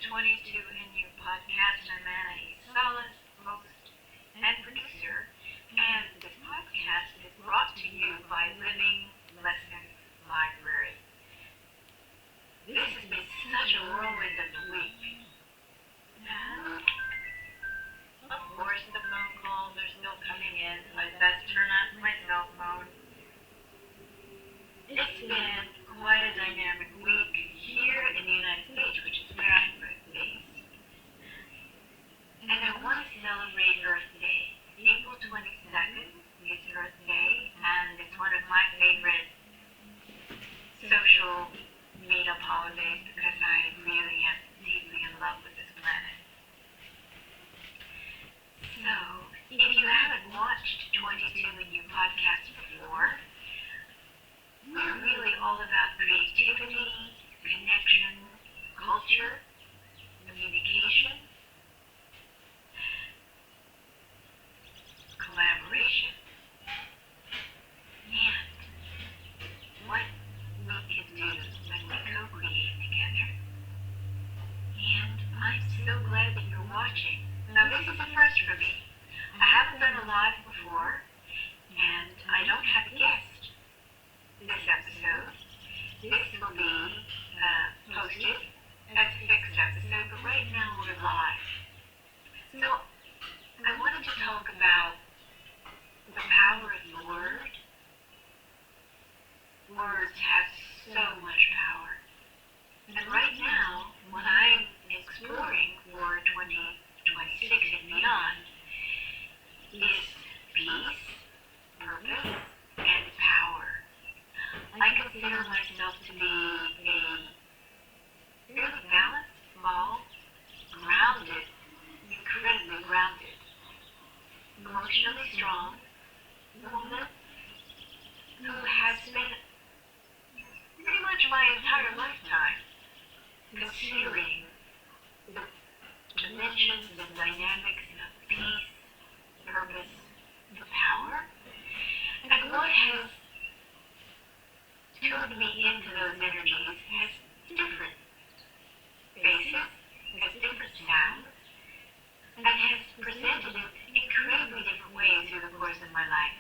22 and You podcast. I'm Anaiis, Salles, host and producer, and this podcast is brought to you by Living Lessons Library. This has been such a whirlwind of the week. And, of course, the phone calls are still coming in, so I best turn on my cell phone. It's been quite a dynamic week here in the United States, which is where I'm based. And I want to celebrate Earth Day. April 22nd is Earth Day, and it's one of my favorite social meetup holidays because I really am deeply in love with this planet. So, if you haven't watched 22 and You podcast before, we're really all about creativity, connection, culture, communication, collaboration, and what we can do when we co-create together. And I'm so glad that you're watching. Now, this is a first for me. I haven't done a live before, and I don't have a guest this episode. This will be posted as a fixed episode, but right now we're live. So I wanted to talk about the power of the word. Words have so much power. And right now, what I'm exploring for 2026 and beyond is peace, purpose, and power. I consider myself to be a fairly balanced, small, grounded, incredibly grounded, emotionally strong woman who has spent pretty much my entire lifetime considering the dimensions and dynamics of peace, purpose, and power. And what has tuned me into those energies has different faces, has different sounds, and has presented in incredibly different ways through the course of my life.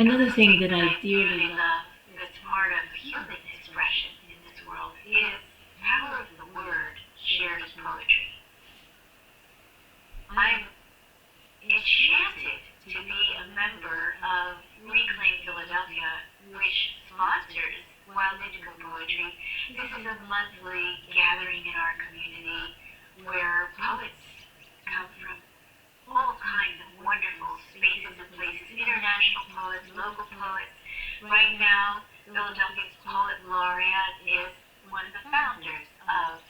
Another thing that I dearly love that's part of human expression in this world is the power of the word shared as poetry. I'm enchanted to be a member of Reclaim Philadelphia, which sponsors Wild Indigo Poetry. This is a monthly gathering in our community where poets come from all kinds of wonderful spaces and places, international poets, local poets. Right now, Philadelphia's poet laureate is one of the founders of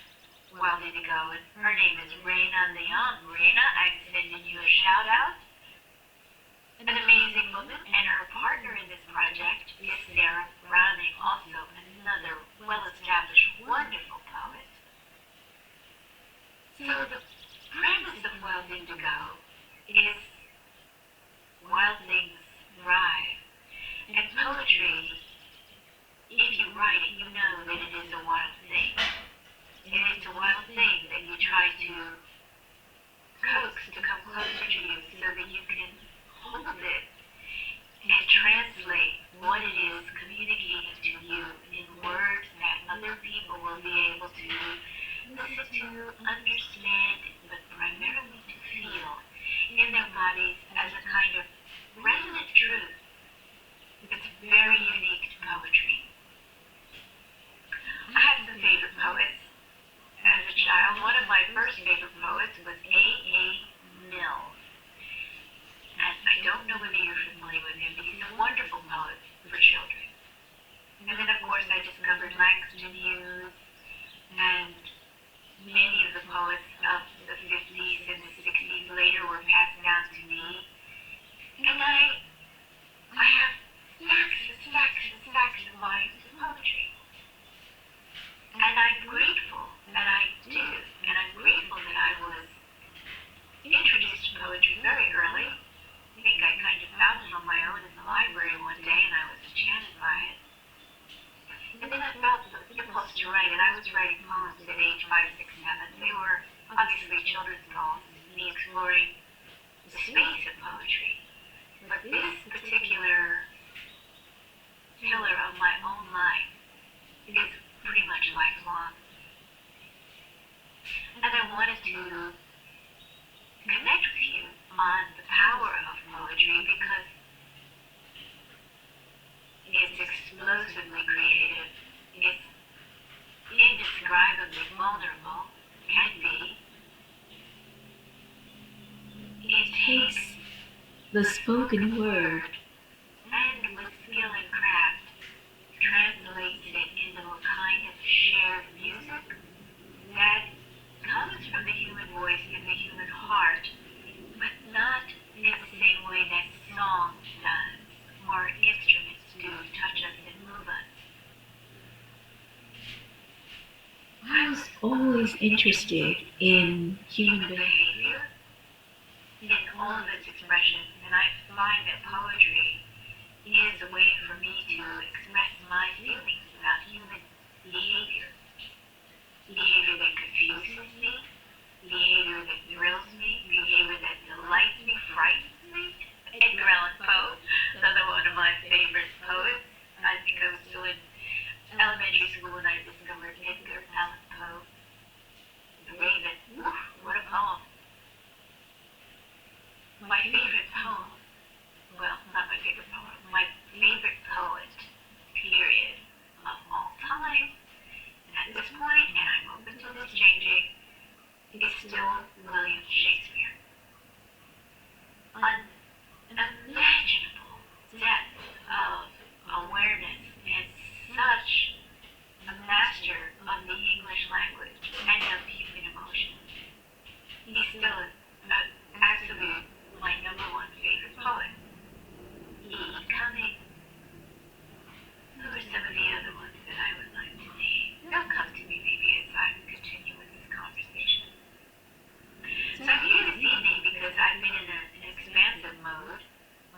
Wild Indigo, and her name is Reina Leon. Reina, I'm sending you a shout out. An amazing woman, and her partner in this project is Sarah Browning, also another well-established, wonderful poet. So the premise of Wild Indigo is wild things thrive. And poetry, if you write it, you know that it is a wild thing. It is a wild thing that you try to coax to come closer to you so that you can hold it and translate what it is communicating to you in words that other people will be able to listen to, understand, but primarily to feel in their bodies as a kind of resonant truth that's very unique to poetry. I have some favorite poets. As a child, one of my first favorite poets was A.A. Mills. And I don't know whether you're familiar with him, but he's a wonderful poet for children. And then, of course, I discovered Langston Hughes and many of the poets of the 50s and the 60s later were passed down to me. And I have stacks and stacks and stacks of volumes of poetry. And I'm grateful that I do. And I'm grateful that I was introduced to poetry very early. I think I kind of found it on my own in the library one day, and I was enchanted by it. And then I felt the impulse to to write, and I was writing poems at age 5, 6, 7. They were obviously children's poems, me exploring the space of poetry. But this particular pillar of my own life is pretty much lifelong. And I wanted to connect with you on the power of poetry because it's explosively creative, it's indescribably vulnerable, can be. It takes the spoken word and with skill and craft translates it into a kind of shared music that comes from the human voice and the human heart, but not in the same way that song does, or instruments do touch us and move us. I was always interested in human behavior. In all of its expressions, and I find that poetry is a way for me to express my feelings about human behavior. Behavior that confuses me, behavior that thrills me, behavior that delights me, frightens me. Edgar Allan Poe, another one of my favorite poets. I think I was still in elementary school when I discovered Edgar Allan Poe. The Raven, what a poem. My favorite poem, well, not my favorite poem, my favorite poet, period, of all time, at this point, and I'm open to this changing, is still William Shakespeare. Unimaginable depth of awareness and such a master of the English language and of human emotion. He's still an absolute my number one favorite poet. Coming. Who are some of the other ones that I would like to name? They'll come to me maybe as I continue with this conversation. So I'm here this evening because I've been in an expansive mode.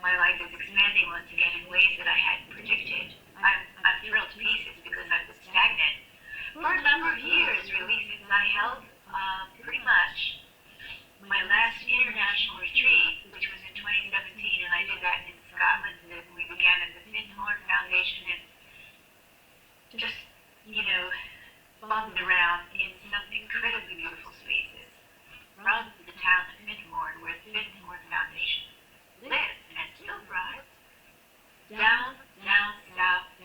My life is expanding once again in ways that I hadn't predicted. I'm thrilled to pieces because I was stagnant for a number of years, really, since I held pretty much my last international retreat, which was in 2017, and I did that in Scotland, and we began at the Findhorn Foundation and just, bummed around in some incredibly beautiful spaces from the town of Findhorn, where the Findhorn Foundation lives and still thrives, down, south,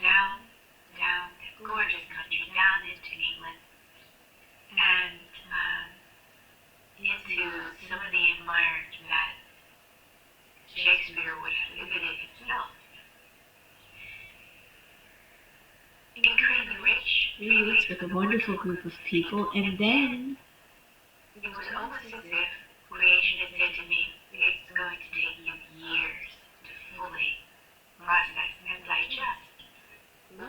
down, that gorgeous country, down into England, and into some of the environment that Shakespeare would have visited himself. Incredibly rich. 3 weeks with a wonderful group of people, and then It was almost as if creation had said to me, it's going to take you years to fully process and digest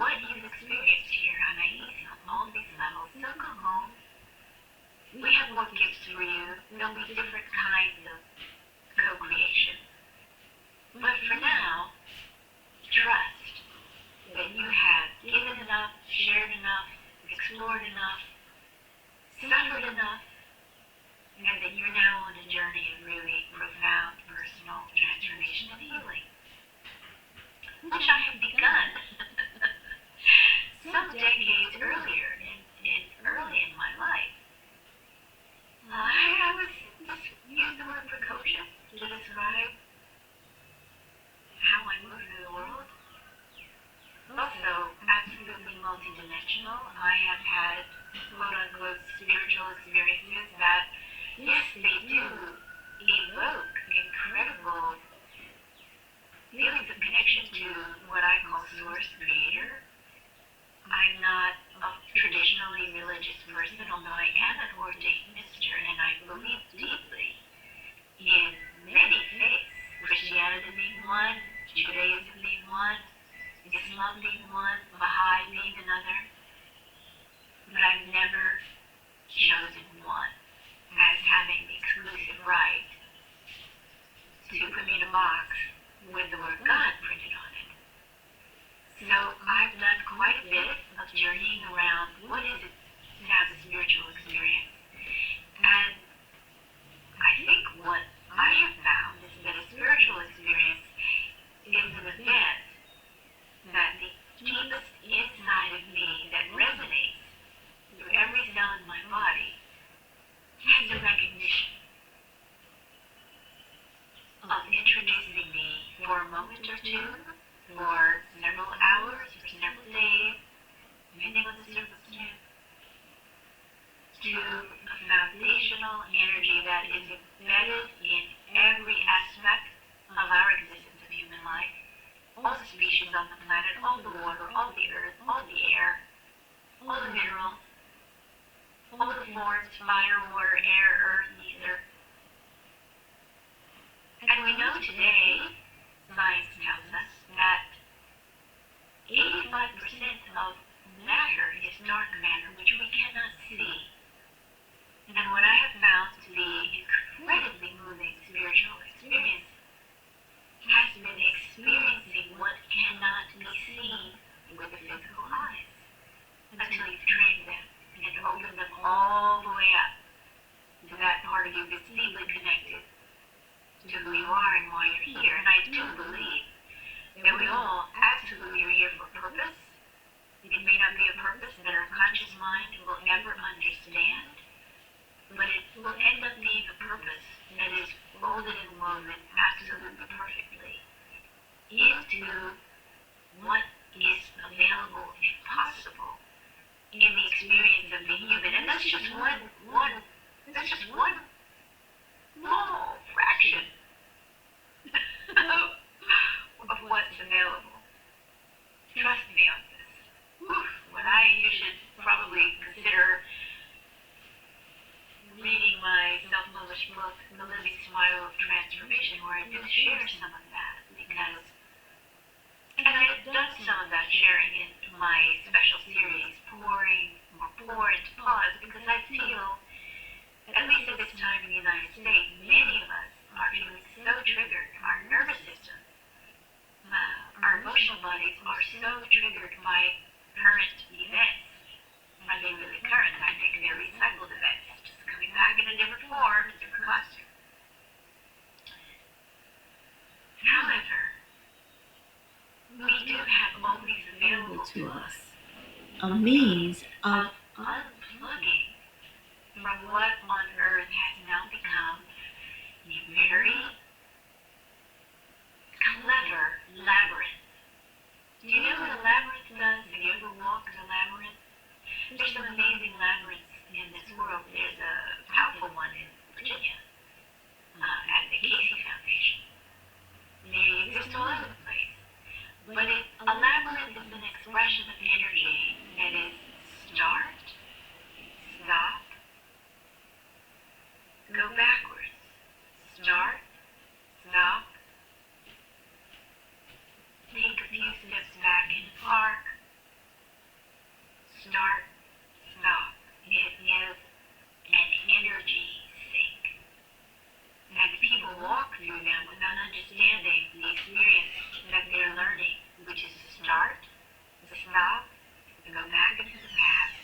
what you've experienced here on Anaiis on all these levels. So come home. We have more gifts for you. There'll be different kinds of co-creation. But for now, trust that you have given enough, shared enough, explored enough, suffered enough, and that you're now on a journey of really profound personal transformation and healing, which I have begun some decades earlier, early in my life. I was use the word precocious to describe how I move through the world. Also, absolutely multidimensional. I have had quote-unquote spiritual experiences that, yes, they do evoke incredible feelings of connection to what I call Source Creator. I'm not a traditionally religious person, although I am an ordained minister, and I believe deeply in many faiths, Christianity being one, Judaism being one, Islam being one, Baha'i being another. But I've never chosen one as having the exclusive right to put me in a box with the word God printed on it. So I've done quite a bit of journeying around what forms: fire, water, air, earth, ether. And we know today, science tells us, that 85% of matter is dark matter, which we cannot see. And what I have found to be incredibly moving spiritual experience has been experiencing what cannot be seen with the physical eyes until you've trained them and opened them all the way up to that part of you that's deeply connected to who you are and why you're here. And I do believe that we all absolutely are here for a purpose. It may not be a purpose that our conscious mind will ever understand, but it will end up being a purpose that is folded and woven absolutely perfectly into what is available and possible in the experience of being human. And that's just one small fraction of what's available. Trust me on this. You should probably consider reading my self-published book, The Living Smile of Transformation, where I do share some of that, because, and I've done some of that sharing in my special series, Pour into Pause, because I feel, at least at this time in the United States, many of us are feeling so triggered. Our nervous system, our emotional bodies are so triggered by current events. I think really current, I think they're recycled events, just coming back in a different form, a different costume. However, we do have always available to us A means of unplugging from what on earth has now become a very clever labyrinth. Do you know what a labyrinth does? Have you ever walked a labyrinth? There's some amazing labyrinths in this world. There's a powerful one in Virginia at the Casey Foundation. They exist all over the place. But a labyrinth is an expression of energy that is start, stop, go backwards, start, stop, take a few steps back in the park, start, stop. It is an energy sink. And people walk through them without understanding the experience that they're learning, which is to start, to stop, to go back into the past,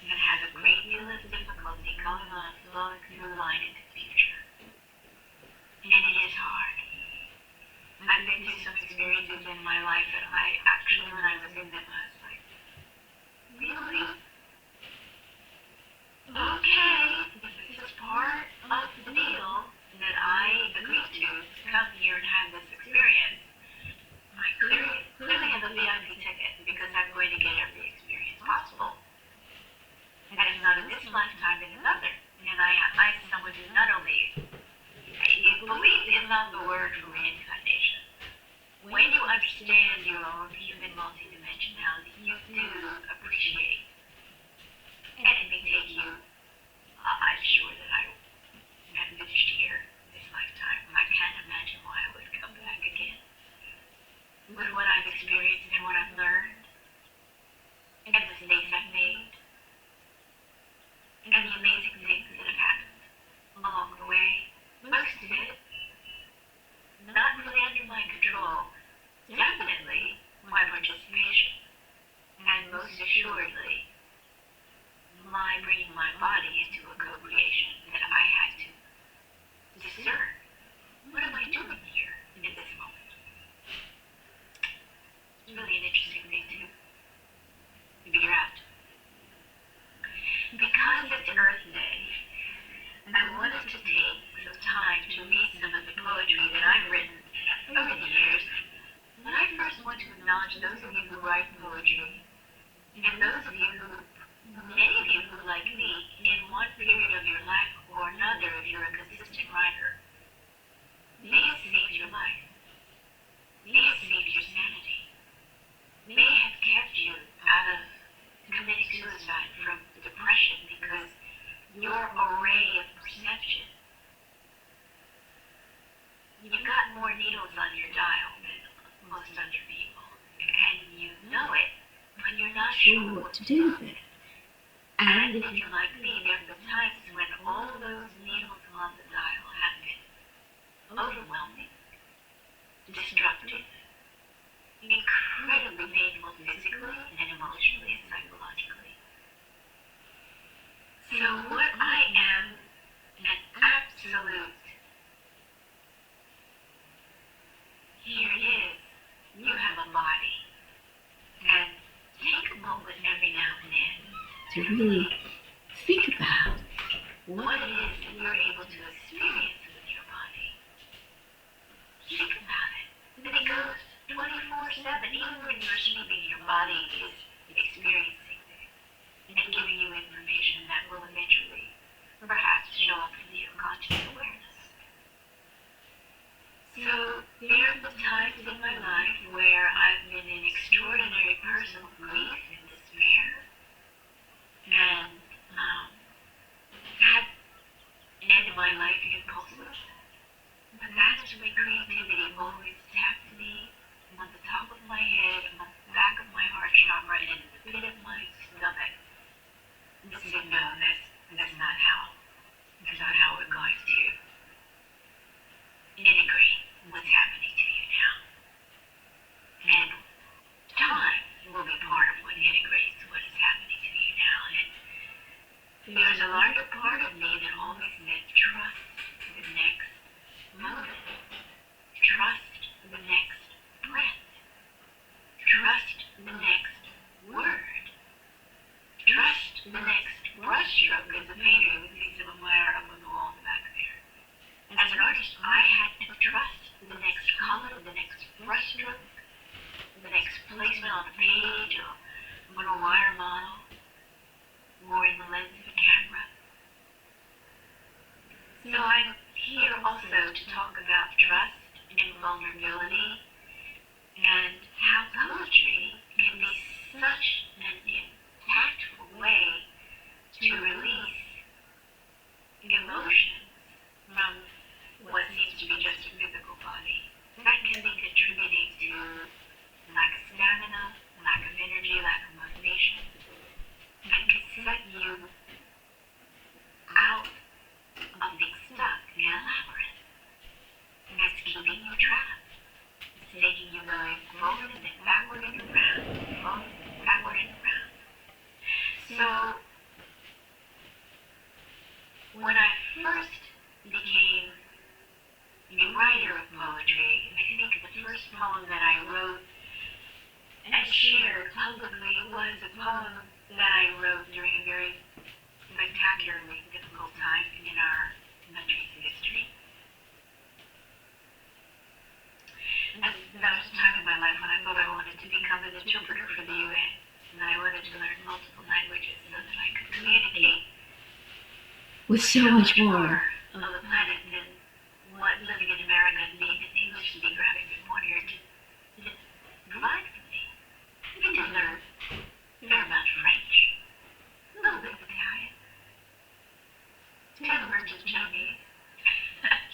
and have a great deal of difficulty going on, flowing through line into the future. And it is hard. I've been through some experiences in my life that when I was in them, I was like, really? Okay, this is part of the deal that I agreed to come here and have this experience. I clearly have a VIP ticket because I'm going to get every experience possible. And if not in this lifetime, in another. And I'm someone who not only belief is not the word for reincarnation. When you understand your own human multidimensionality, you do appreciate. And it may take you, I'm sure that I have finished here this lifetime. I can't imagine why I would come back again. With what I've experienced and what I've learned, and the mistakes I've made, and the amazing things that have happened along the way. Most of it not really under my control, definitely my participation, and most assuredly my bringing my body into a co-creation that I had to discern. What am I doing here in this moment? It's really an interesting thing to figure out. Because it's Earth Day, I wanted to take some time to read some of the poetry that I've written over the years. But I first want to acknowledge those of you who write poetry, and those of you who, many of you who, like me, in one period of your life or another, if you're a consistent writer, may have saved your life, may have saved your sanity, may have kept you out of committing suicide from depression, because of it. And if you're like me, there have been times when all those needles on the dial have been overwhelming, destructive, incredibly painful physically and emotionally and psychologically. So what I am an absolute, here it is, you have a body, and take a moment every now and then to really think about what it is that you're able to experience with your body. Think about it. And it goes 24/7, even when you're sleeping, your body is experiencing this and giving you information that will eventually perhaps show up in your conscious awareness. So there have been times in my life where I've been in extraordinary personal grief and despair, and had end my life impulses. But that's when creativity always tapped me on the top of my head, on the back of my heart chakra, and in the pit of my stomach. And said, no, that's not how we're going to integrate what's happening to you now. And time will be part of what integrates what is happening to you now. And there's a larger part of me that always said, trust the next moment. Trust the next breath. Trust the next word. Trust the next brushstroke. As a painter, you would see some of my art up on the wall in the back there. As an artist, I had to trust the next color, the next brushstroke, the next placement on a page or on a wire model, or in the lens of a camera. So I'm here also to talk about trust and vulnerability and how poetry can be such an impactful way to release emotions from what seems to be just a physical body. That can be contributing to lack of stamina, lack of energy, lack of motivation, and can set you out of being stuck in a labyrinth. And that's keeping you trapped. It's taking you going forward and then backward and around, forward, backward and around. So, when I first became a writer of poetry, I think the first poem that I wrote and shared publicly was a poem that I wrote during a very spectacularly difficult time in our country's history. And that was a time in my life when I thought I wanted to become an interpreter for the UN, and I wanted to learn multiple languages so that I could communicate with so much more. Of the planet than what living in America and being an English speaker having been born here to provide for me. I get to learn a fair amount of French, a little bit of Italian, 10 words of Chinese.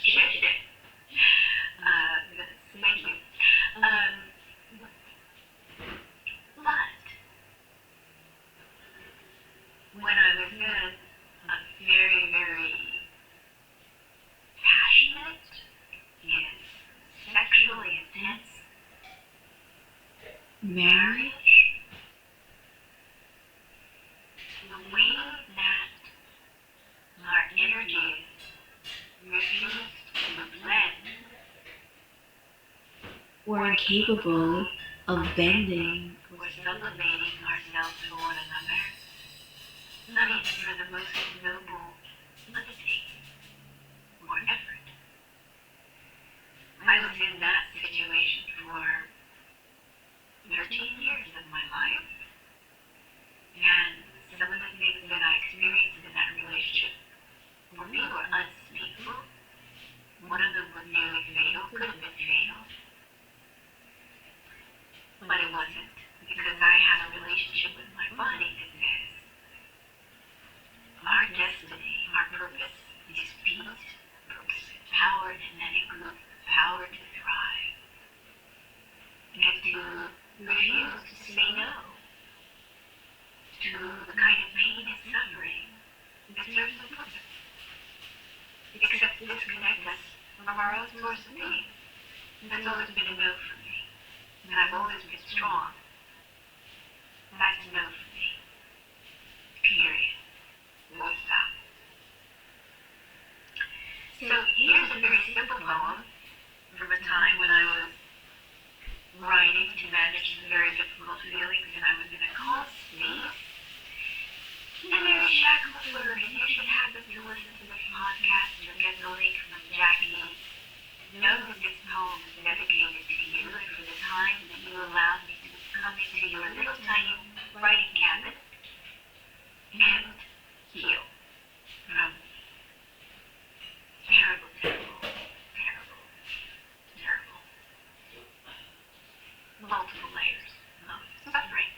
Shit. Thank you. But when I was in a very, very passionate and sexually intense marriage, the way that our energies refused to blend, We're incapable of bending. or sublimating ourselves for one another, not even for the most noble undertaking or effort. I was in that situation for 13 years of my life, and some of the things that I experienced in that relationship for me were unspeakable. One of them was nearly fatal, could have been fatal, but it wasn't, because I have a relationship with my body that says our destiny it serves no purpose, except to disconnect us from our own source of being. That's always been a no for me. And I've always been strong. That's a no for me. Period. Full stop. So here's a very simple poem from a time when I was writing to manage some very difficult feelings and I was in a calm space. And there's Shackle Word, and you should happen to listen to this podcast or get the link from Jackie. Know that this poem is dedicated to you and for the time that you allowed me to come into your little tiny writing cabin and heal from terrible, multiple layers of suffering.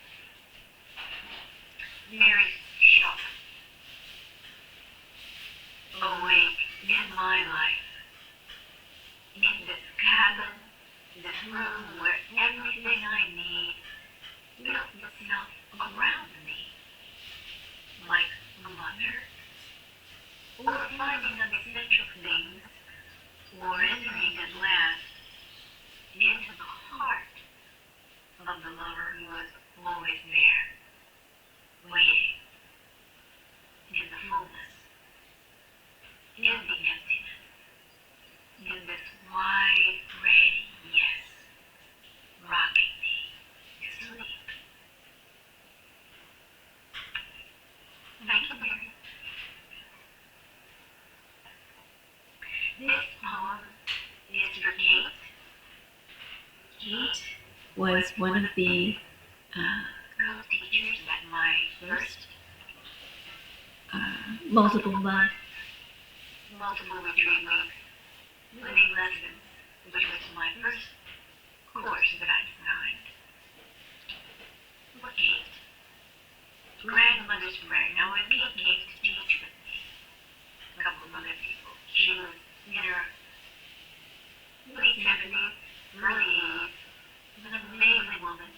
Very shock. Awake in my life. In this cabin, this room where everything I need built itself around me, like a mother, or finding of essential things, or entering at last into the heart of the lover who was always there, waiting in the fullness, in the emptiness, in this wide, red yes, rocking me to sleep. Thank you, Mary. This poem is for Kate. Kate Was one of the co-teachers at my first multiple month retreat week, living lessons, which was my first course that I designed. For Kate, grandmother's prayer. Now when Kate came to teach with me, a couple of other people, she was in her late 70s, early 80s, an amazing woman,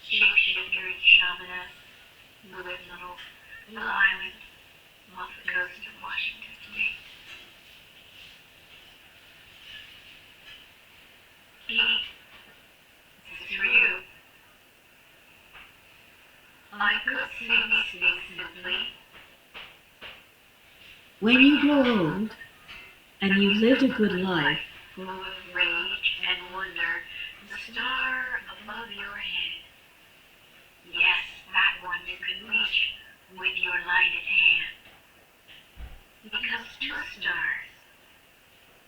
shapeshifter and shamaness, who lives on a little island off the coast of Washington State. Kate, this is for you. I could say these things simply. when you grow old and you've lived a good life, Full of rage and wonder, the star above your head. Yes, that one you can reach with your lighted hand. Because two stars,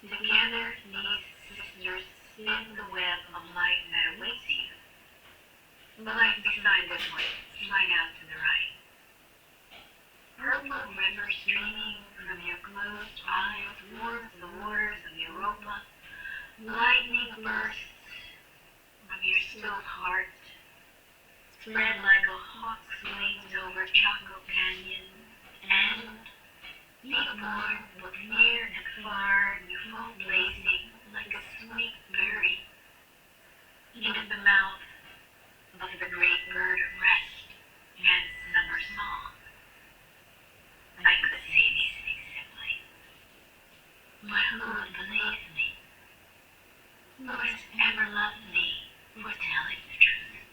together these sisters spin the web of light that awaits you. The light beside this one, slide out to the right. Purple river streaming from your closed eyes warms the waters of Europa. Lightning bursts from your still heart, spread like a hawk's wings over Chaco Canyon, and be born both near and far, you fall blazing like a sweet berry into the mouth of the great bird of rest and summer song. I could say these things simply, but who would believe me? Who has ever loved me for telling the truth?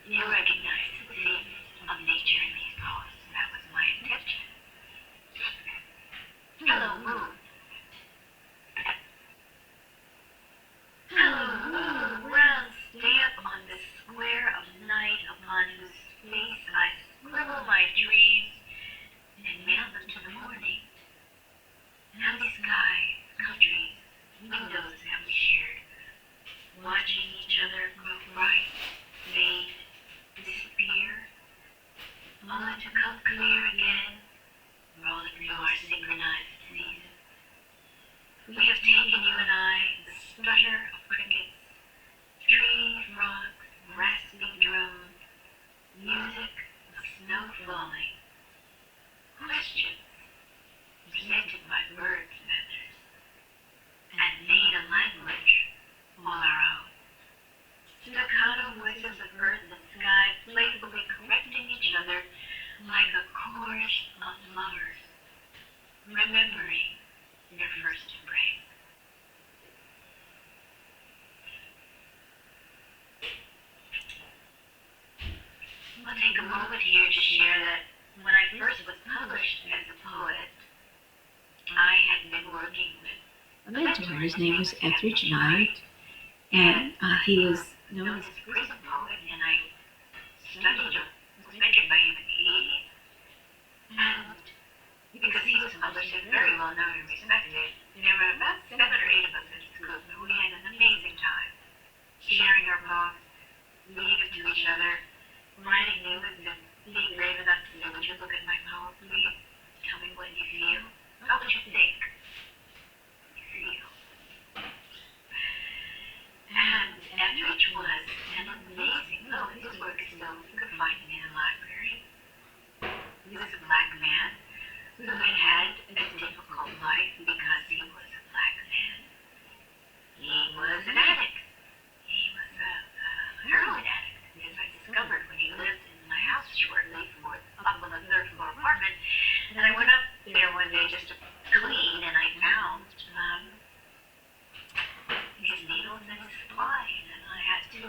You recognize the themes of nature in these poems, and that was my intention. mentor. His name was Etheridge Knight, and he was known as a prison poet, and I studied him, was mentored by him in the 80s. And because he was published and very well known and respected, there were about 7 or 8 of us in his group, and we had an amazing time sharing our poems, reading them to each other, writing new ones, and being brave enough to say, would you look at my poem, please? Tell me what you feel. How would you think you feel? And Etheridge was an amazing poet. His work is still, you can find it in a library. He was a black man who had had a difficult life because he was a black man. He was an addict. He was a heroin addict, as I discovered when he lived in my house shortly up on the 3rd floor apartment. And I went up there one day just to clean, and I found his needles and his supply, and I had to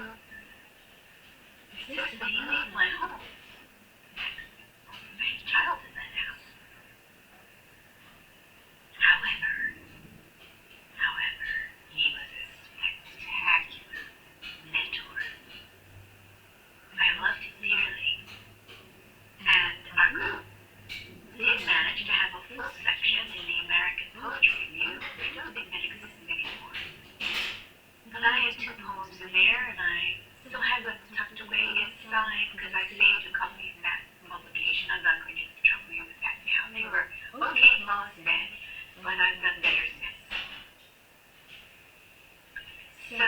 insist that he leave my home. My child in that house. However, he was a spectacular mentor. I loved him dearly, and our group did manage to have a full section in the American Poetry Review. I don't think that exists anymore. But I had 2 poems in there, and I still have them tucked away inside because I saved a copy of that publication. I'm not going to trouble you with that now. They were okay poems then, but I've done better since. So,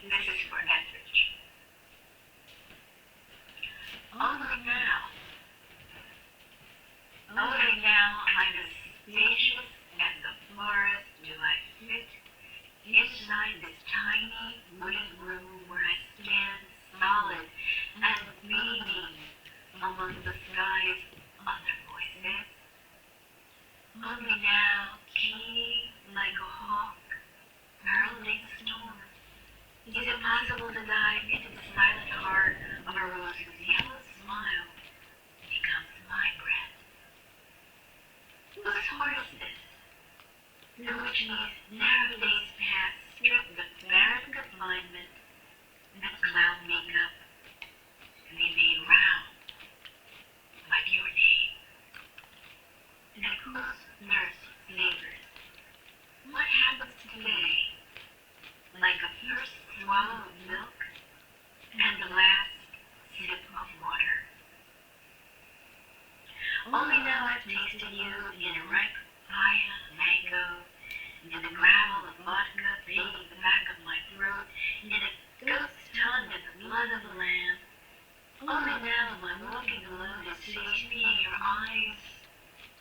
this is for Etheridge. Only now I'm as spacious as the forest do I sit inside this tiny wooden room where I stand solid and beaming among the sky's other voices. Only now, keen like a hawk, heralding storm, is it possible to dive into the silent heart of a rose whose yellow smile becomes my breath. Those horses, through which these narrow days pass, strip the barren confinement and cloud makeup, and be made round like your name. And a cool's thirst savors. What happens today? Like a first swallow of milk and the last sip of water. Only now I've tasted you in a ripe papaya, mango, in the gravel of vodka fading the back of my throat, in a ghost tongue and the blood of the lamb. Only now am I walking alone and seeing your eyes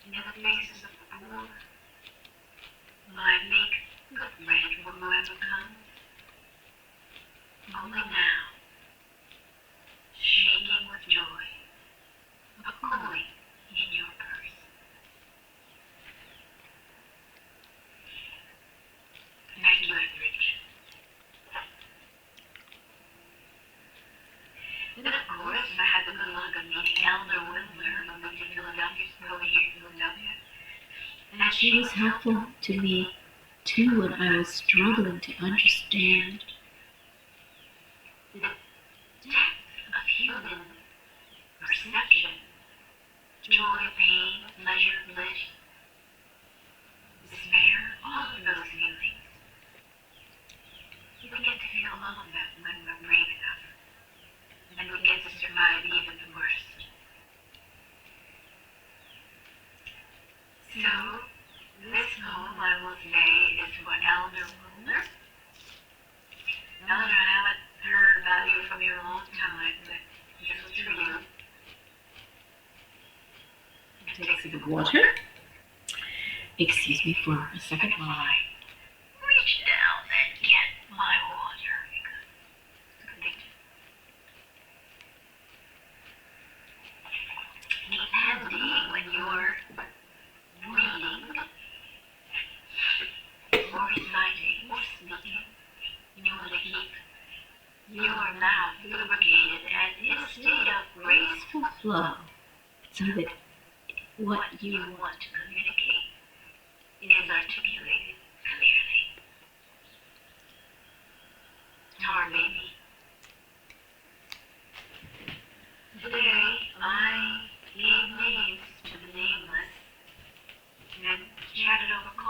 in the faces of the poor. Will I make good bread for whoever comes? Only now, shaking with joy, a coin in your purse. Thank you, Etheridge. Then, of course, I had the good luck of meeting Eleanor Whistler, who lived in Philadelphia, over here in Philadelphia. and she was helpful to me too when I was struggling to understand The depth of human perception, joy, pain, pleasure, bliss, despair, all of those feelings. We get to feel all of that when we're brave enough, and we get to survive even the worst. So, this poem, I will say, is for Eleanor Whistler. Eleanor, I haven't heard about you from you in a long time, but this was for you. take a sip of water. Excuse me for a second while I Reach down and get my water because it's handy when you're reading or reciting or speaking. You want to keep your mouth lubricated and in a state of graceful flow so that what you you want to communicate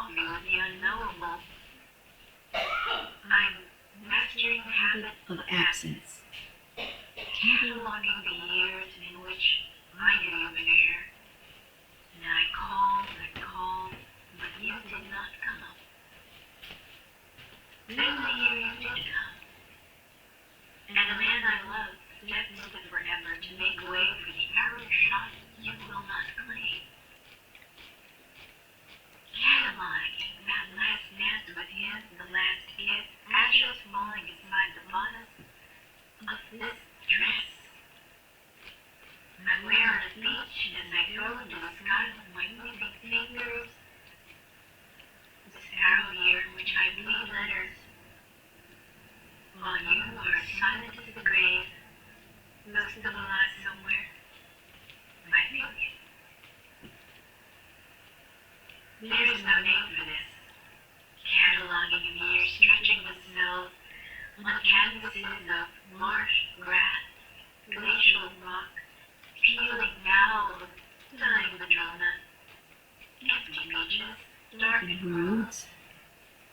coffee with the unknowable. I'm mastering the habit of absence. cataloging the years in which I knew you were there. And I called, but you did not come. Then the year you did come. And the man I loved stepped into forever to make way for the arrow shot you will not claim. Cataloging that last dance with him, the last kiss, ashes falling inside the bodice of this dress. I wear on a beach as I throw into the sky with my moving fingers. This arrow year in which I bleed letters, while you are as silent as the grave, though still alive somewhere. I feel you. There is no name for this. Cataloging of years stretching themselves on canvases of marsh, grass, glacial rock, peeling now of dying madrona, empty beaches, darkened Roads,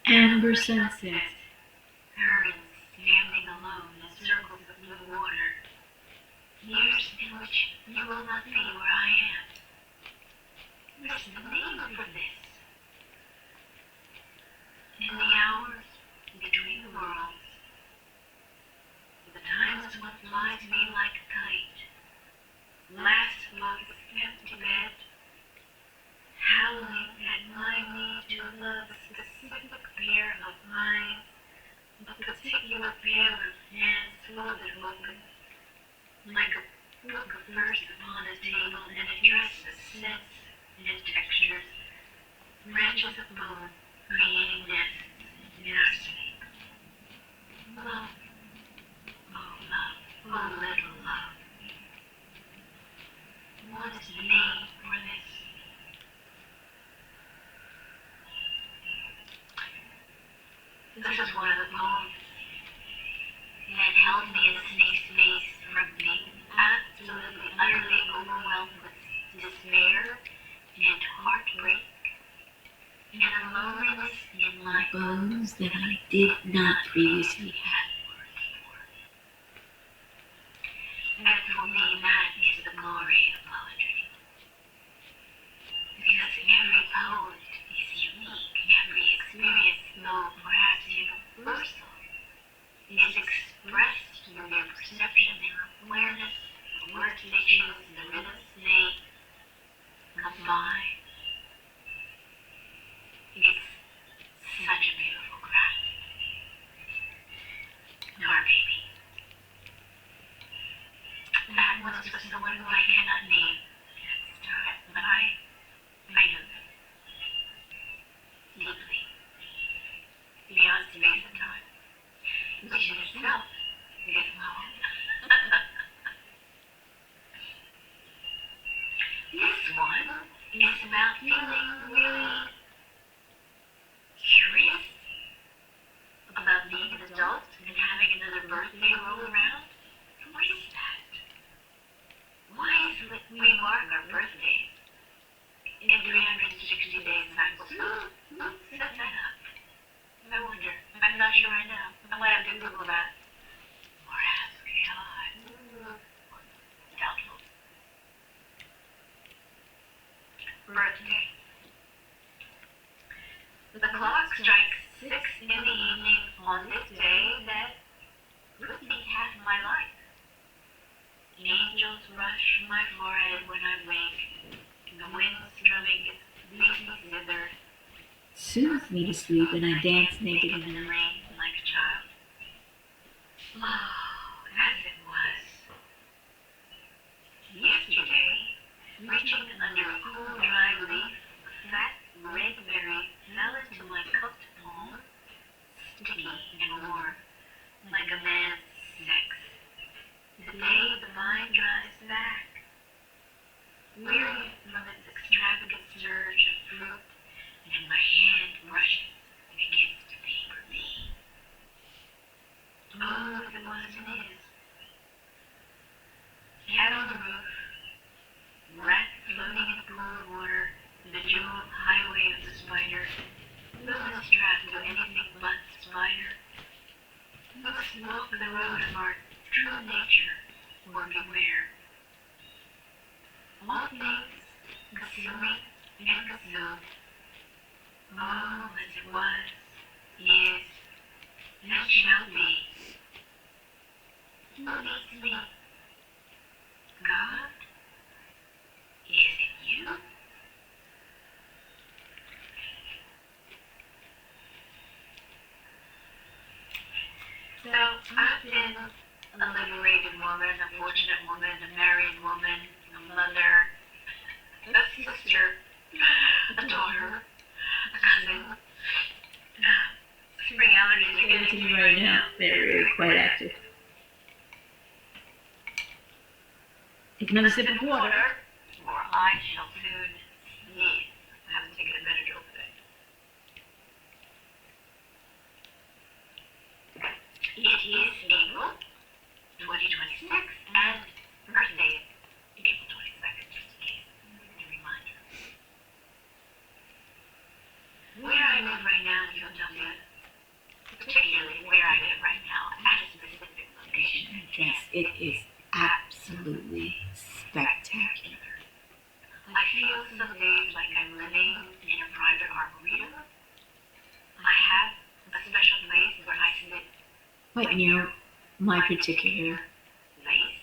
amber sunset, currents standing alone in circles of blue water, years in which you will not be where I am. There's no name for this. In the hours between the worlds, the times when flies me like a kite, last love sent to bed, howling at my need to love a specific pair of eyes, a particular pair of hands folded open, like a book of verse upon a table, and a dress of scents and textures, branches of bone, creating nests in our sleep. Love, oh love, oh little love. What is the name for this? This is one of the poems that held me in a snake's face from being absolutely, utterly overwhelmed with despair and heartbreak and a loneliness in my bones that I did not previously have. And for me, that is the glory of poetry. Because every poet is unique, every experience, though perhaps universal, is expressed through their perception, their awareness, the words they choose, the rhythms they combine. It's such a beautiful craft. Our baby. That was for someone who I cannot name at this time, but I know them deeply, beyond space and time, which in itself is a poem. This one is about feeling really curious about being an adult and having another birthday roll around. What is that? Why is it we mark our birthdays in 360-day cycles? Who set that up? I wonder. I'm not sure I know. I might have to Google that. Or ask God. Doubtful. Birthday. The clock strikes 6 in the evening on this day that could be half my life. Angels rush my forehead when I wake. The wind strumming its leafy zither. Soothes me to sleep when I dance naked in the rain like a child. Oh, as it was. Yesterday, reaching under a cool, dry leaf, a fat red berry fell into my cupped palm, sticky and warm, like a man's sex. Today the vine drives back, weary from its extravagant surge of fruit, and my hand brushes against paper beads. as it was, is, and shall be. Who needs me? God? Is it you? So I've been a liberated woman, a fortunate woman, a married woman, a mother, a sister, a daughter, a cousin. Spring allergies are getting to me right now. They're quite active. Take another sip of water. Or I shall soon sneeze. I haven't taken a Benadryl today. It is April 2026, and birthday is April 22nd, just in case. A reminder. Where I live right now in Philadelphia, particularly where I live right now, at a specific location. Yes, it is absolutely spectacular. I feel some days like I'm living in a private arboretum. I have a special place where I sit Right near my particular place.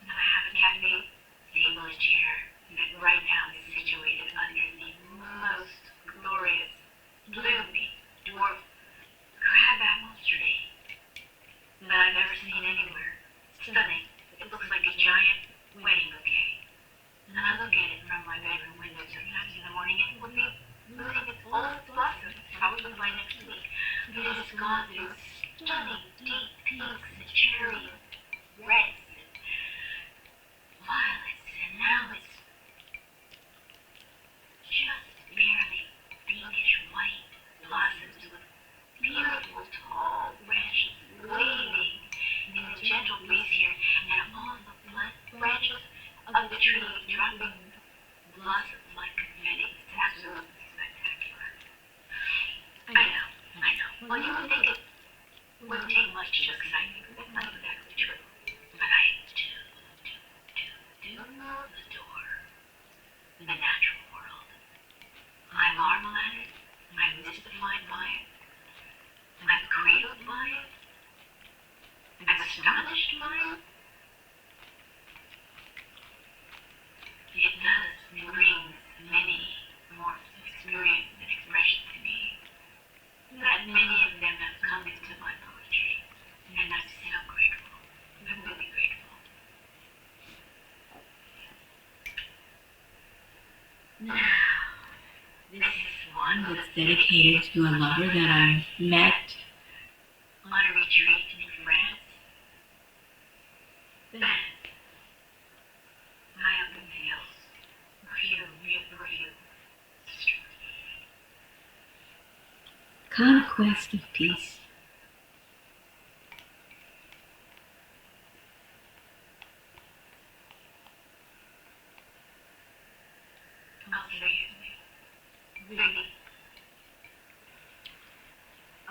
And I have a cafe table and chair that right now is situated under the most glorious, gloomy, dwarf crab apple tree that I've ever seen anywhere. Stunning. It looks like a giant wedding bouquet. And I look at it from my bedroom window sometimes in the morning and it will be losing its old blossoms, probably by next week. But it has gone through stunning deep pinks and cherries, reds and violets, and now it's just barely pinkish white blossoms with beautiful tall branches waving in the gentle breeze here, and all the branches of the tree dropping blossoms like confetti. It's absolutely spectacular. I know. Well, you would think it wouldn't take much to excite me, but that's not exactly true. But I do adore the natural world. I marvel at it. I'm mystified by it. I'm cradled by it. I'm astonished by it. It does bring many forms of experience and expression to me. Not many of them have come into my poetry, and I'm so grateful. I'm really grateful. Now, this is one that's dedicated to a lover that I met on a retreat in France. Then, high up in the hills, perfume. Conquest of Peace. I'll say it. Really.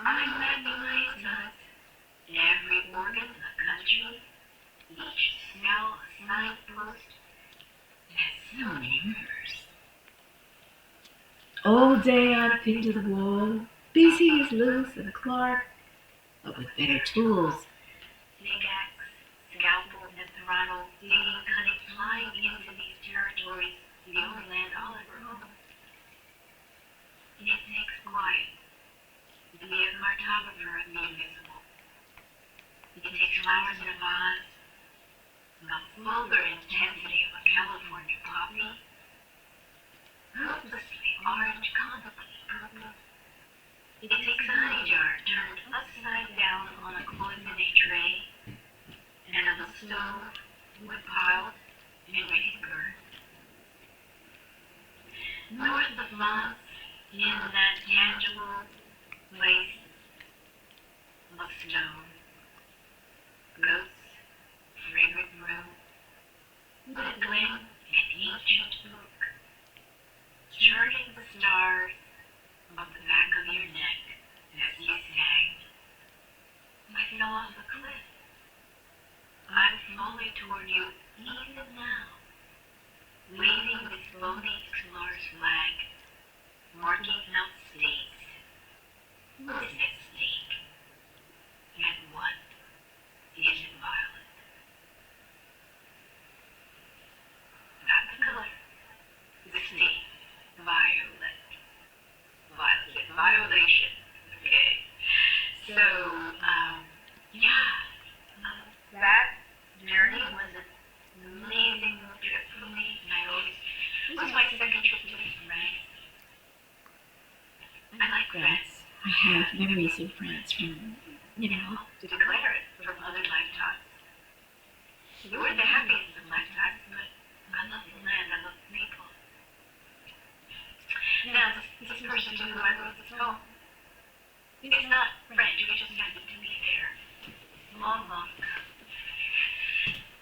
I recognize us. Every organ in the country, each cell a signpost, has so many rivers. All day I've pinned to the wall. Busy as Lewis and Clark, but with better tools. Pickaxe, scalpel, and throttle, digging, cutting, flying into these territories, the only land I'll ever own. It takes quiet to be a cartographer of the invisible. It takes flowers in a vase, the vulgar intensity of a California poppy, hopelessly orange comically purple. It takes a honey jar turned upside down on a cloisonné tray, and on the stove, wood piled and ready to burn. North of Lance, in that tangible place of stone, goats, fragrant room, whittling an ancient book, charting the stars of the back of your neck as you sang. I fell off a cliff. I'm falling toward you even now, waving this bony explorer's flag, marking out France. I have memories of France from, declare it from other lifetimes. We were the happiest of lifetimes, but I love the land, I love the people. Now, this person to whom I wrote this poem, it's not French, we just happened to meet there long, long ago.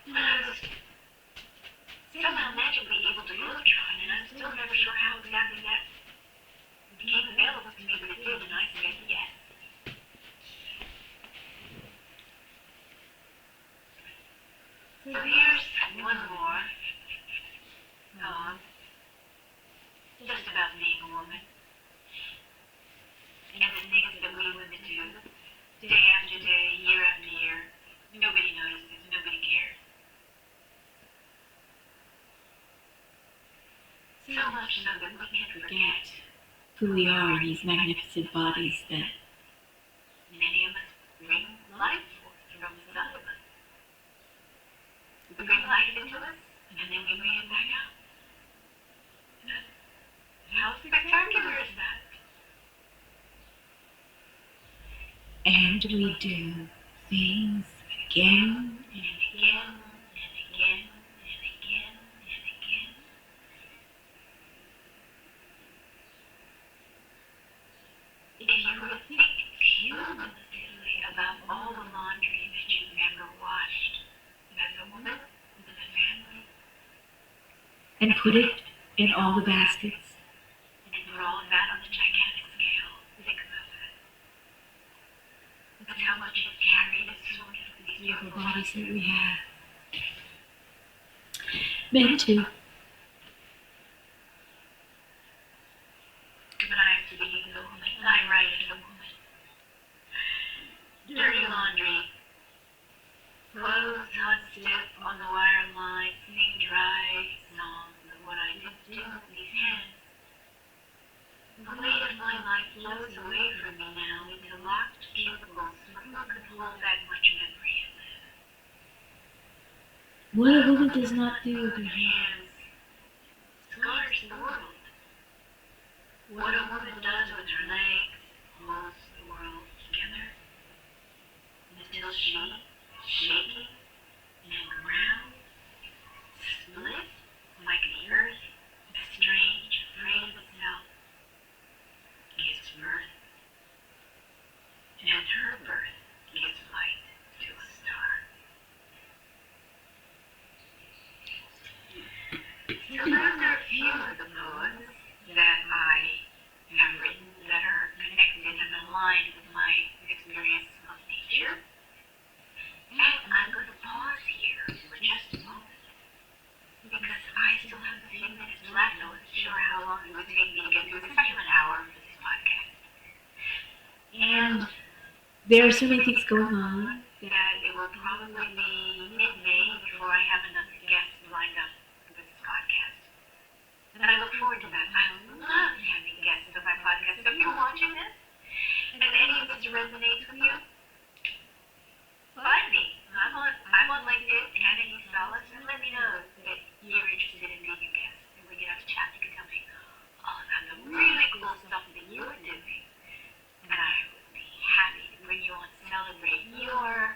When I was somehow magically able to Globetrot, and I'm still never sure how exactly that became available to me, but it did, and I said yes. So here's one more poem, just about being a woman, and the things that we women do, day after day, year after year. Nobody notices, nobody cares. So much so that we can forget who we are in these magnificent bodies that many of us bring life forth from inside of us. We bring life into us, and then we bring it back out. How spectacular is that? and we do things again And again, and again, and again, and again. If you were to think cumulatively about all the laundry that you've ever washed as a woman with a family, and put it in all the baskets. and put all of that on the gigantic scale, think about that. That's how much you've carried and sorted with these Beautiful beautiful bodies bodies. that we have. Men too. But I have to be a woman. I write as a woman. Dirty laundry. Clothes hot stiff on the wire line, singing dry songs of what I did do with these hands. The weight of my life flows away from me now into locked cubicles where who could hold that much memory and live? What a woman does not do with her hands. Hands scars the world. What a woman does with her legs holds the world together. Until she, shaking and ground, split like the earth, strange, afraid of itself, gives birth. And her birth gives light to a star. So those are a few of the poems that I have written that are connected and aligned with my experience of nature. And I'm going to pause here for just a moment because I still have a few minutes left. I wasn't sure how long it would take me to get through this. I have an hour for this podcast. And There are so many things going on. that it will probably be mid-May before I have enough guests lined up for this podcast. And I look forward to that. I love having guests on my podcast. So if you're watching this and any of this resonates with you, find me. I'm on LinkedIn, Anaiis Salles, and let me know that you're interested in being a guest. And we can have a chat. You can tell me all about the really cool stuff that you're doing. And I would be happy to bring you on to celebrate your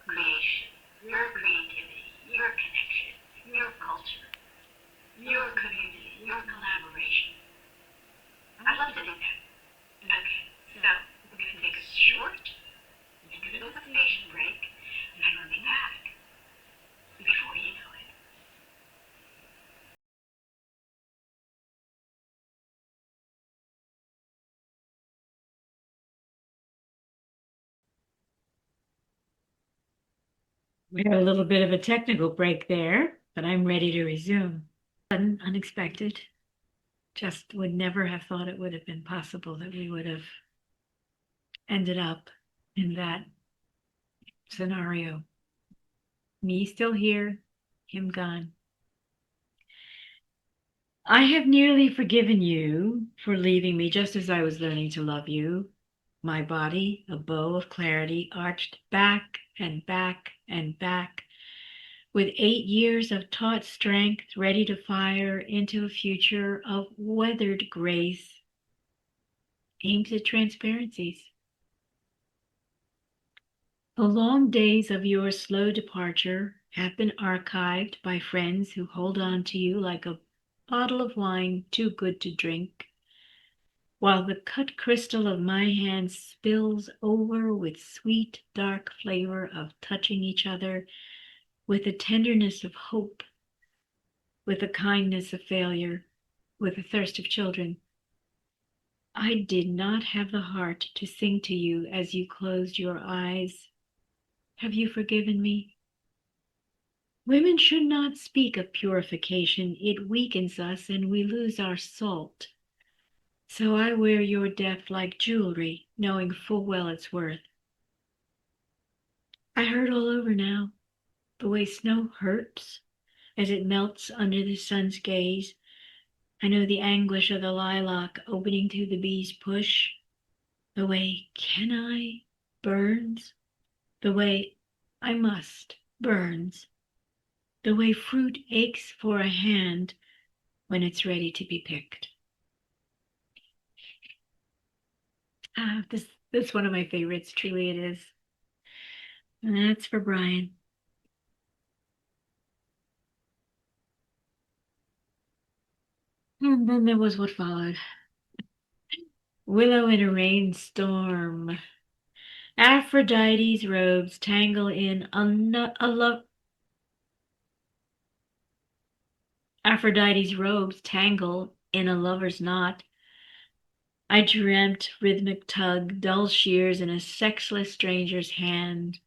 creation, your creativity, your connection, your culture, your community, your collaboration. I love to do that. Okay, so we're going to take a short visualization break, and I'm going to be back before you know it. We had a little bit of a technical break there, but I'm ready to resume. Sudden, unexpected. Just would never have thought it would have been possible that we would have ended up in that scenario. Me still here, him gone. I have nearly forgiven you for leaving me just as I was learning to love you. My body, a bow of clarity, arched back and back and back, with 8 years of taut strength ready to fire into a future of weathered grace. aims at transparencies. The long days of your slow departure have been archived by friends who hold on to you like a bottle of wine too good to drink, while the cut crystal of my hand spills over with sweet, dark flavor of touching each other, with the tenderness of hope, with the kindness of failure, with the thirst of children. I did not have the heart to sing to you as you closed your eyes. Have you forgiven me? Women should not speak of purification. It weakens us and we lose our salt. So I wear your death like jewelry, knowing full well its worth. I hurt all over now, the way snow hurts as it melts under the sun's gaze. I know the anguish of the lilac opening to the bee's push, the way can I burns, the way I must burns, the way fruit aches for a hand when it's ready to be picked. This is one of my favorites, truly it is. And that's for Brian. And then there was what followed. Willow in a rainstorm. Aphrodite's robes tangle in a love. Aphrodite's robes tangle in a lover's knot. I dreamt rhythmic tug, dull shears in a sexless stranger's hand.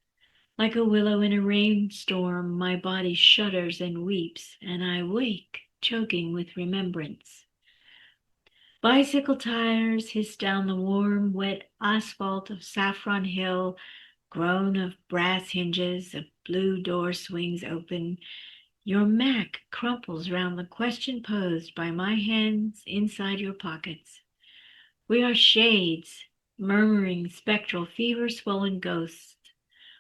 Like a willow in a rainstorm, my body shudders and weeps, and I wake, choking with remembrance. Bicycle tires hiss down the warm, wet asphalt of Saffron Hill, groan of brass hinges, a blue door swings open. Your Mac crumples round the question posed by my hands inside your pockets. We are shades, murmuring spectral fever-swollen ghosts,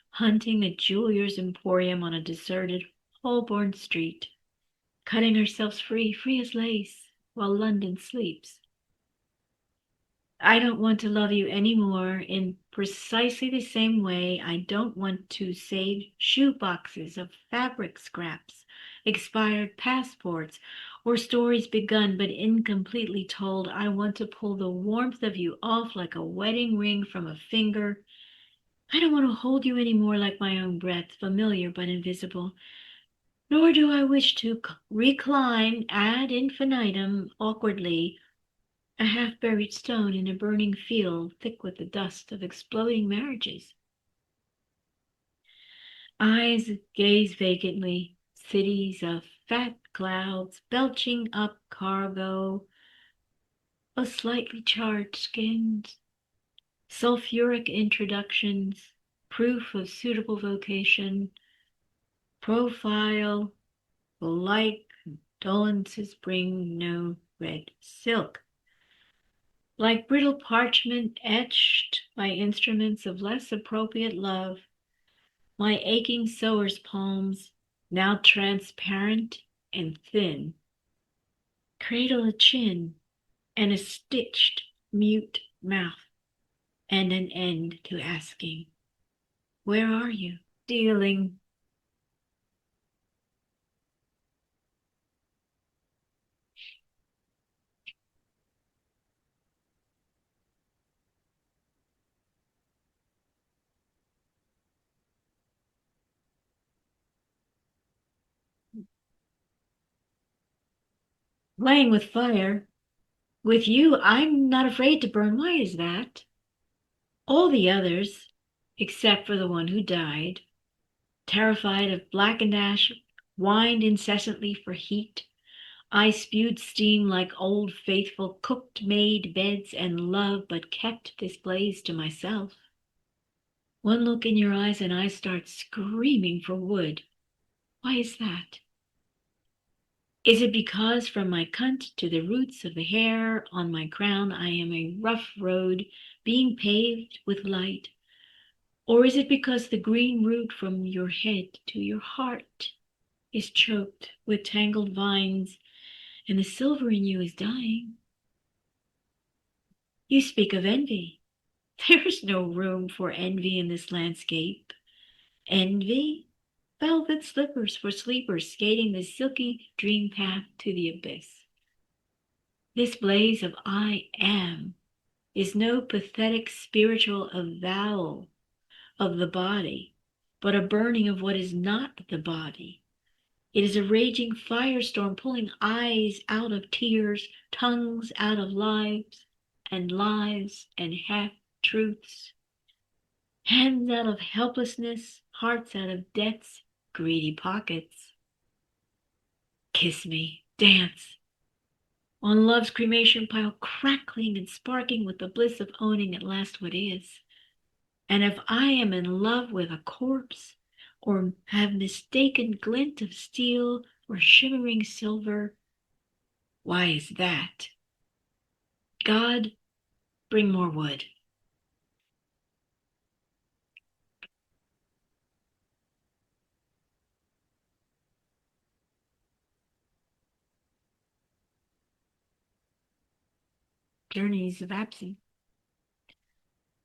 hunting a jeweler's emporium on a deserted Holborn street, cutting ourselves free, free as lace, while London sleeps. I don't want to love you anymore in precisely the same way I don't want to save shoe boxes of fabric scraps, expired passports, or stories begun but incompletely told. I want to pull the warmth of you off like a wedding ring from a finger. I don't want to hold you anymore like my own breath, familiar but invisible. Nor do I wish to recline ad infinitum awkwardly, a half-buried stone in a burning field thick with the dust of exploding marriages. Eyes gaze vacantly, cities of fat clouds belching up cargo of slightly charged skins, sulfuric introductions, proof of suitable vocation, profile, like condolences bring no red silk. Like brittle parchment etched by instruments of less appropriate love, my aching sewer's palms, now transparent and thin, cradle a chin and a stitched, mute mouth, and an end to asking, where are you? Dealing. Playing with fire. With you, I'm not afraid to burn. Why is that? All the others, except for the one who died, terrified of blackened ash, whined incessantly for heat. I spewed steam like old faithful cooked made beds and love, but kept this blaze to myself. One look in your eyes and I start screaming for wood. Why is that? Is it because from my cunt to the roots of the hair on my crown I am a rough road being paved with light? Or is it because the green root from your head to your heart is choked with tangled vines and the silver in you is dying? You speak of envy. There is no room for envy in this landscape. Envy? Velvet slippers for sleepers skating the silky dream path to the abyss. This blaze of I am is no pathetic spiritual avowal of the body, but a burning of what is not the body. It is a raging firestorm pulling eyes out of tears, tongues out of lives and half truths, hands out of helplessness, hearts out of death's greedy pockets. Kiss me, dance, on love's cremation pile, crackling and sparking with the bliss of owning at last what is. And if I am in love with a corpse, or have mistaken glint of steel or shimmering silver, why is that? God, bring more wood. Journeys of Absence.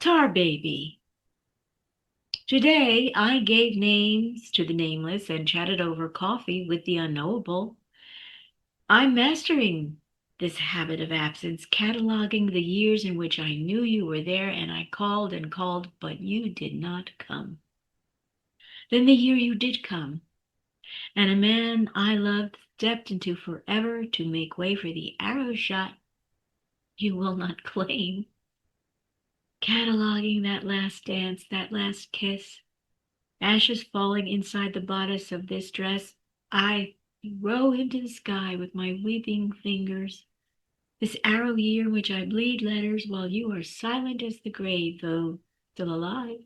Tar Baby. Today I gave names to the nameless and chatted over coffee with the unknowable. I'm mastering this habit of absence, cataloging the years in which I knew you were there and I called and called, but you did not come. Then the year you did come, and a man I loved stepped into forever to make way for the arrow shot you will not claim. Cataloging that last dance, that last kiss, ashes falling inside the bodice of this dress, I row into the sky with my weeping fingers. This arrow year in which I bleed letters while you are silent as the grave, though still alive.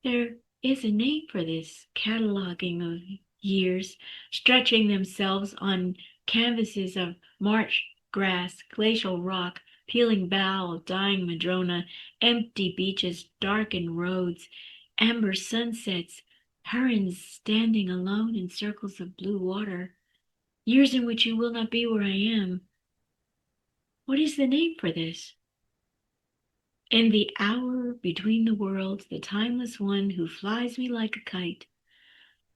There is a name for this cataloging of years, stretching themselves on canvases of marsh grass, glacial rock, peeling bough, dying madrona, empty beaches, darkened roads, amber sunsets, herons standing alone in circles of blue water. Years in which you will not be where I am. What is the name for this? In the hour between the worlds, the timeless one who flies me like a kite,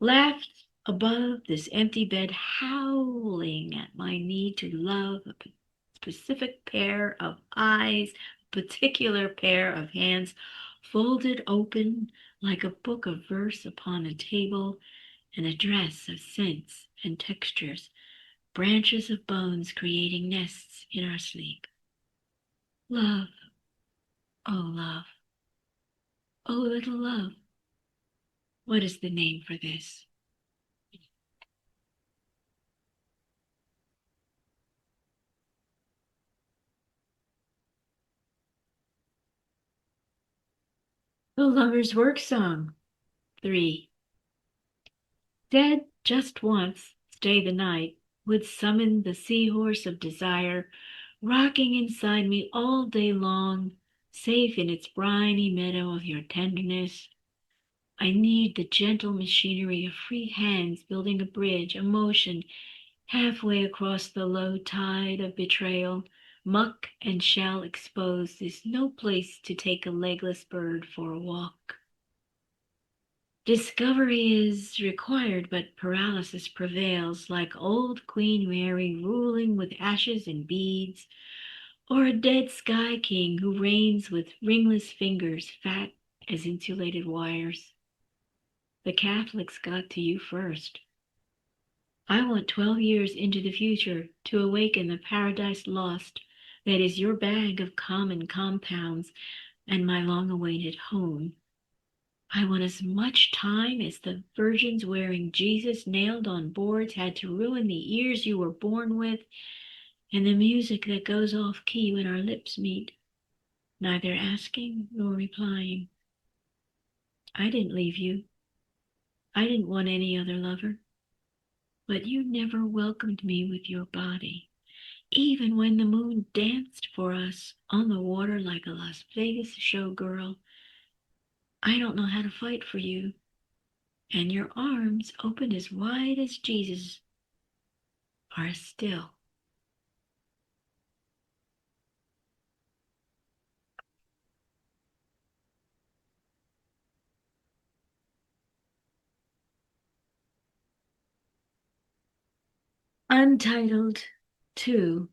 laughed above this empty bed, howling at my need to love a specific pair of eyes, a particular pair of hands, folded open like a book of verse upon a table, and a dress of scents and textures, branches of bones creating nests in our sleep. Love, oh love, oh little love, what is the name for this? The Lover's Work Song. 3. Dead just once, stay the night, would summon the seahorse of desire, rocking inside me all day long, safe in its briny meadow of your tenderness. I need the gentle machinery of free hands building a bridge, a motion, halfway across the low tide of betrayal. Muck and shell exposed is no place to take a legless bird for a walk. Discovery is required, but paralysis prevails, like old Queen Mary ruling with ashes and beads, or a dead sky king who reigns with ringless fingers, fat as insulated wires. The Catholics got to you first. I want 12 years into the future to awaken the paradise lost that is your bag of common compounds and my long-awaited home. I want as much time as the virgins wearing Jesus nailed on boards had to ruin the ears you were born with, and the music that goes off key when our lips meet, neither asking nor replying. I didn't leave you. I didn't want any other lover. But you never welcomed me with your body, even when the moon danced for us on the water like a Las Vegas showgirl. I don't know how to fight for you, and your arms, open as wide as Jesus, are still. Untitled 2.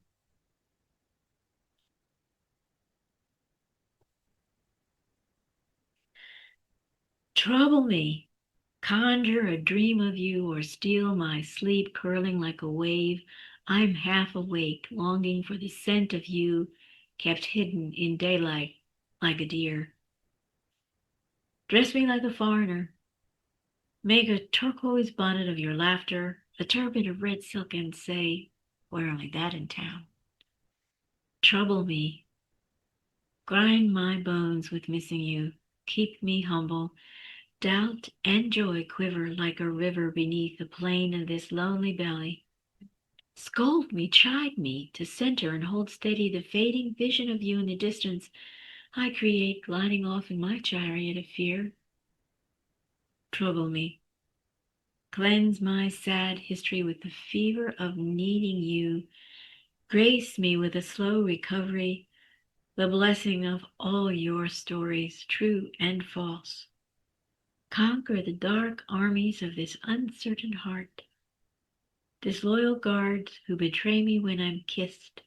Trouble me, conjure a dream of you, or steal my sleep curling like a wave. I'm half awake, longing for the scent of you, kept hidden in daylight like a deer. Dress me like a foreigner. Make a turquoise bonnet of your laughter, a turban of red silk, and say, we're only that in town. Trouble me, grind my bones with missing you, keep me humble. Doubt and joy quiver like a river beneath the plain of this lonely belly. Scold me, chide me, to center and hold steady the fading vision of you in the distance I create gliding off in my chariot of fear. Trouble me. Cleanse my sad history with the fever of needing you. Grace me with a slow recovery, the blessing of all your stories, true and false. Conquer the dark armies of this uncertain heart. Disloyal guards who betray me when I'm kissed.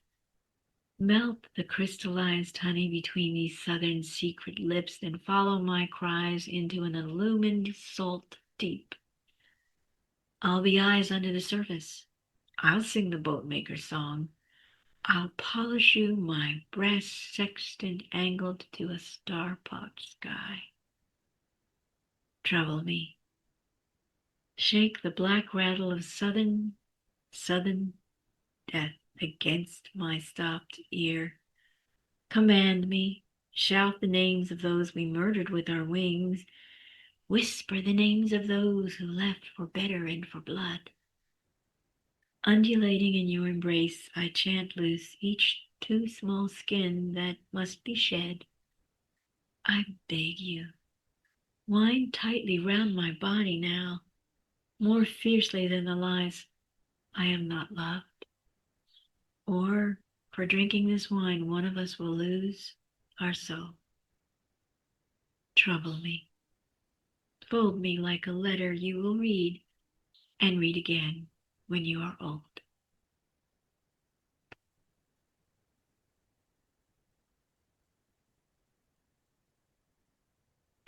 Melt the crystallized honey between these southern secret lips, and follow my cries into an illumined salt deep. I'll be eyes under the surface. I'll sing the boatmaker's song. I'll polish you my brass sextant angled to a star-pocked sky. Trouble me. Shake the black rattle of southern death against my stopped ear. Command me, shout the names of those we murdered with our wings. Whisper the names of those who left for better and for blood. Undulating in your embrace, I chant loose each too small skin that must be shed. I beg you, wind tightly round my body now, more fiercely than the lies I am not loved. Or, for drinking this wine, one of us will lose our soul. Trouble me. Fold me like a letter you will read and read again when you are old.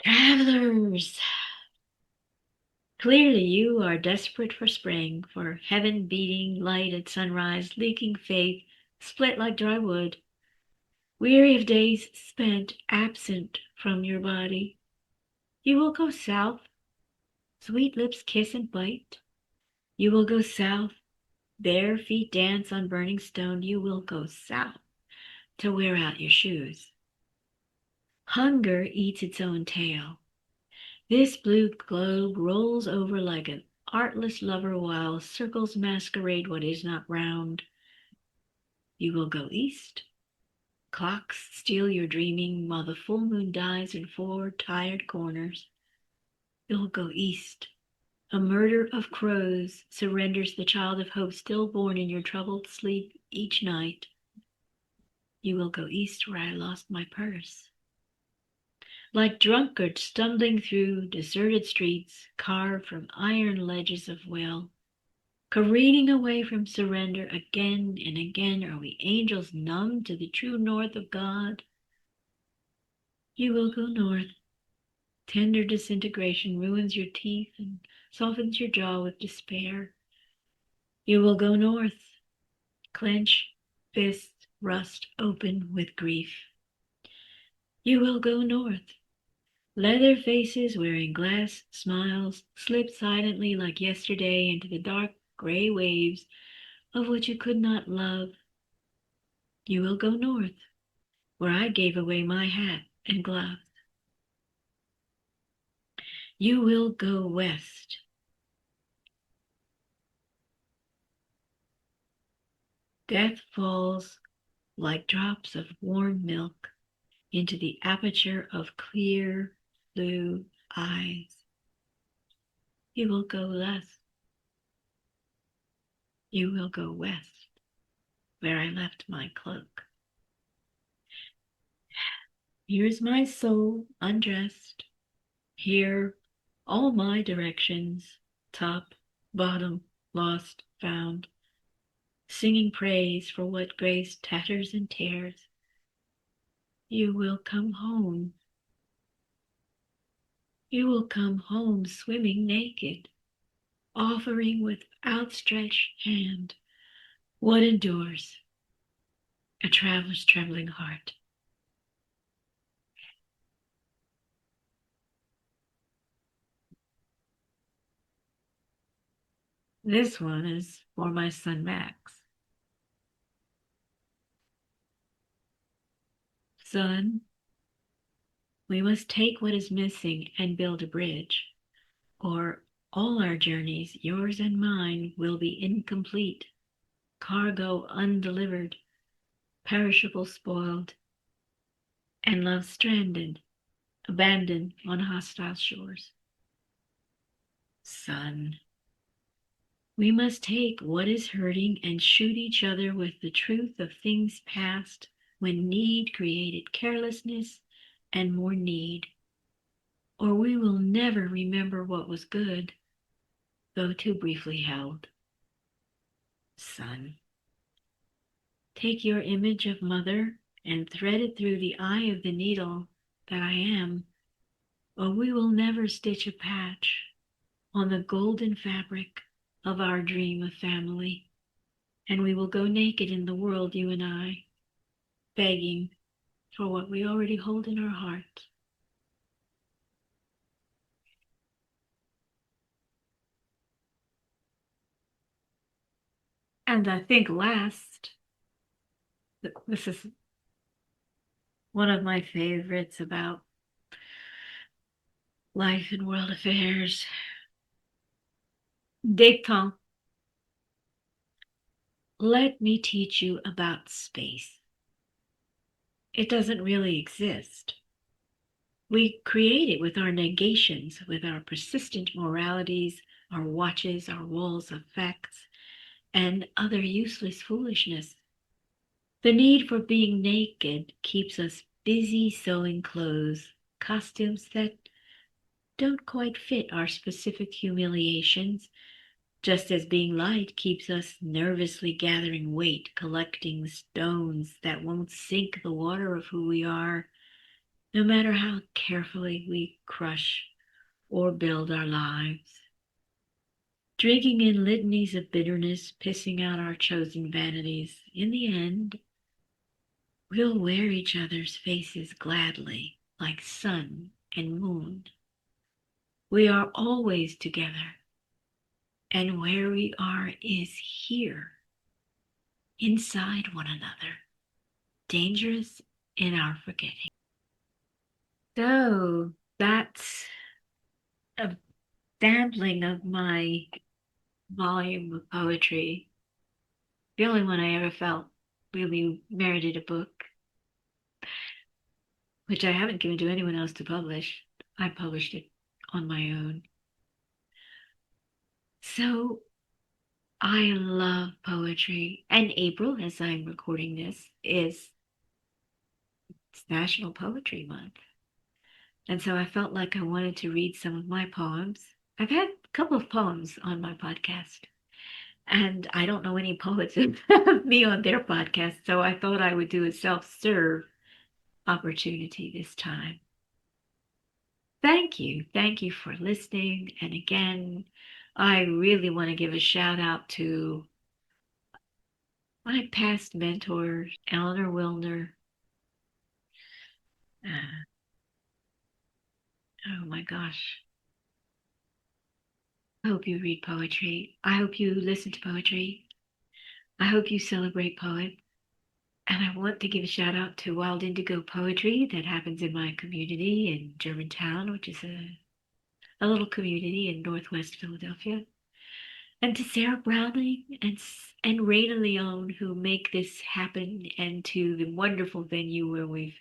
Travelers, clearly you are desperate for spring, for heaven beating light at sunrise, leaking faith, split like dry wood, weary of days spent absent from your body. You will go south, sweet lips kiss and bite. You will go south, bare feet dance on burning stone. You will go south to wear out your shoes. Hunger eats its own tail. This blue globe rolls over like an artless lover while circles masquerade what is not round. You will go east. Clocks steal your dreaming while the full moon dies in four tired corners. You'll go east. A murder of crows surrenders the child of hope stillborn in your troubled sleep each night. You will go east where I lost my purse. Like drunkards stumbling through deserted streets carved from iron ledges of will, careening away from surrender again and again, are we angels numb to the true north of God? You will go north. Tender disintegration ruins your teeth and softens your jaw with despair. You will go north. Clench fists rust open with grief. You will go north. Leather faces wearing glass smiles slip silently like yesterday into the dark gray waves of what you could not love. You will go north, where I gave away my hat and gloves. You will go west. Death falls like drops of warm milk into the aperture of clear blue eyes. You will go less. You will go west, where I left my cloak. Here's my soul undressed. Here all my directions, top, bottom, lost, found. singing praise for what grace tatters and tears. You will come home. You will come home swimming naked, offering with outstretched hand what endures a traveler's trembling heart. This one is for my son Max. Son, we must take what is missing and build a bridge, or all our journeys, yours and mine, will be incomplete, cargo undelivered, perishable spoiled, and love stranded, abandoned on hostile shores. Son, we must take what is hurting and shoot each other with the truth of things past when need created carelessness and more need, or we will never remember what was good, though too briefly held. Son, take your image of mother and thread it through the eye of the needle that I am, or we will never stitch a patch on the golden fabric of our dream of family, and we will go naked in the world, you and I, begging for what we already hold in our hearts. And I think last, this is one of my favorites about life and world affairs. Détends. Let me teach you about space. It doesn't really exist. We create it with our negations, with our persistent moralities, our watches, our walls of facts, and other useless foolishness. The need for being naked keeps us busy sewing clothes, costumes that don't quite fit our specific humiliations, just as being light keeps us nervously gathering weight, collecting stones that won't sink the water of who we are, no matter how carefully we crush or build our lives. Drinking in litanies of bitterness, pissing out our chosen vanities, in the end, we'll wear each other's faces gladly, like sun and moon. We are always together, and where we are is here, inside one another, dangerous in our forgetting. So that's a sampling of my volume of poetry, the only one I ever felt really merited a book, which I haven't given to anyone else to publish. I published it on my own. So I love poetry. And April, as I'm recording this, is it's National Poetry Month. And so I felt like I wanted to read some of my poems. I've had a couple of poems on my podcast, and I don't know any poets who have me on their podcast, so I thought I would do a self-serve opportunity this time. Thank you. Thank you for listening. And again, I really want to give a shout out to my past mentors, Eleanor Wilner. Oh my gosh. I hope you read poetry. I hope you listen to poetry. I hope you celebrate poets. And I want to give a shout out to Wild Indigo Poetry that happens in my community in Germantown, which is a little community in Northwest Philadelphia. And to Sarah Browning and Ray Leone, who make this happen, and to the wonderful venue where we've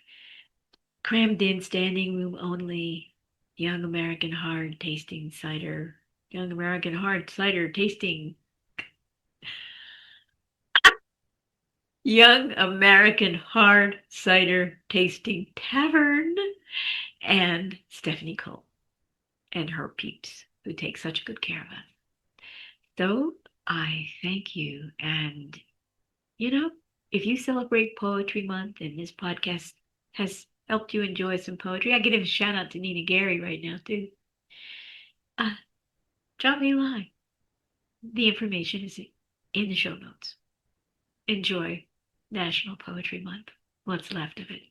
crammed in standing room only Young American Hard Tasting Cider. Young American Hard Cider Tasting. Young American Hard Cider Tasting Tavern. And Stephanie Cole and her peeps who take such good care of us. So I thank you, and you know, if you celebrate Poetry Month and this podcast has helped you enjoy some poetry, I give a shout out to Nina Gary right now, too. Uh, Drop me a line. The information is in the show notes. Enjoy National Poetry Month. What's left of it.